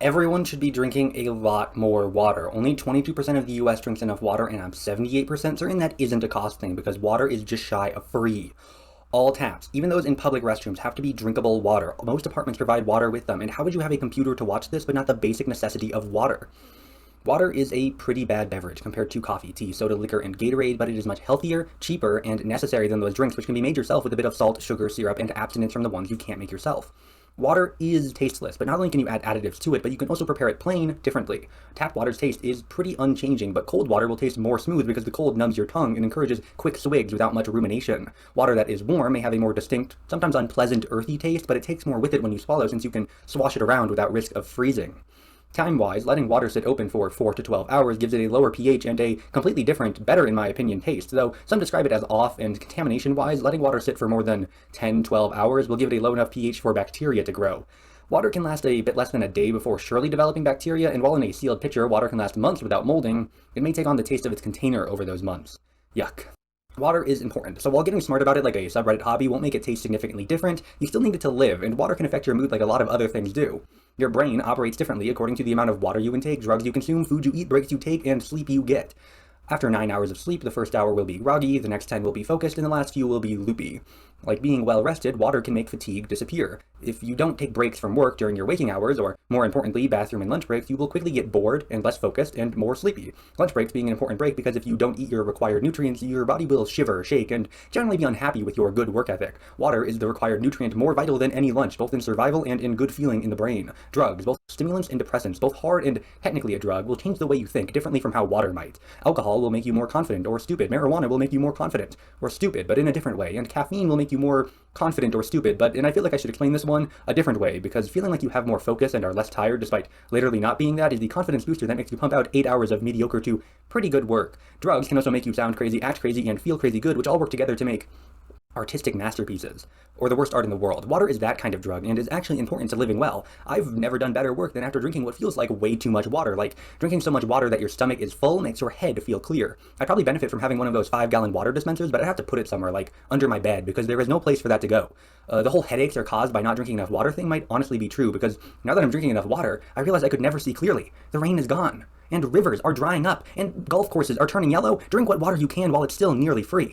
Everyone should be drinking a lot more water. Only 22% of the US drinks enough water, and I'm 78% certain that isn't a cost thing because water is just shy of free. All taps, even those in public restrooms, have to be drinkable water. Most apartments provide water with them, and how would you have a computer to watch this but not the basic necessity of water? Water is a pretty bad beverage compared to coffee, tea, soda, liquor, and Gatorade, but it is much healthier, cheaper, and necessary than those drinks which can be made yourself with a bit of salt, sugar, syrup, and abstinence from the ones you can't make yourself. Water is tasteless, but not only can you add additives to it, but you can also prepare it plain differently. Tap water's taste is pretty unchanging, but cold water will taste more smooth because the cold numbs your tongue and encourages quick swigs without much rumination. Water that is warm may have a more distinct, sometimes unpleasant, earthy taste, but it takes more with it when you swallow since you can swash it around without risk of freezing. Time-wise, letting water sit open for 4 to 12 hours gives it a lower pH and a completely different, better in my opinion, taste, though some describe it as off, and contamination-wise, letting water sit for more than 10-12 hours will give it a low enough pH for bacteria to grow. Water can last a bit less than a day before surely developing bacteria, and while in a sealed pitcher, water can last months without molding, it may take on the taste of its container over those months. Yuck. Water is important, so while getting smart about it like a subreddit hobby won't make it taste significantly different, you still need it to live, and water can affect your mood like a lot of other things do. Your brain operates differently according to the amount of water you intake, drugs you consume, food you eat, breaks you take, and sleep you get. After 9 hours of sleep, the first hour will be groggy, the next 10 will be focused, and the last few will be loopy. Like being well rested, water can make fatigue disappear. If you don't take breaks from work during your waking hours, or more importantly, bathroom and lunch breaks, you will quickly get bored and less focused and more sleepy. Lunch breaks being an important break because if you don't eat your required nutrients, your body will shiver, shake, and generally be unhappy with your good work ethic. Water is the required nutrient more vital than any lunch, both in survival and in good feeling in the brain. Drugs, both stimulants and depressants, both hard and technically a drug, will change the way you think differently from how water might. Alcohol will make you more confident or stupid. Marijuana will make you more confident or stupid, but in a different way. And caffeine will make you more confident or stupid, but, and I feel like I should explain this one a different way, because feeling like you have more focus and are less tired despite literally not being that is the confidence booster that makes you pump out 8 hours of mediocre to pretty good work. Drugs can also make you sound crazy, act crazy, and feel crazy good, which all work together to make artistic masterpieces, or the worst art in the world. Water is that kind of drug, and is actually important to living well. I've never done better work than after drinking what feels like way too much water. Like, drinking so much water that your stomach is full makes your head feel clear. I'd probably benefit from having one of those 5-gallon water dispensers, but I'd have to put it somewhere, like under my bed, because there is no place for that to go. The whole headaches are caused by not drinking enough water thing might honestly be true, because now that I'm drinking enough water, I realize I could never see clearly. The rain is gone, and rivers are drying up, and golf courses are turning yellow. Drink what water you can while it's still nearly free.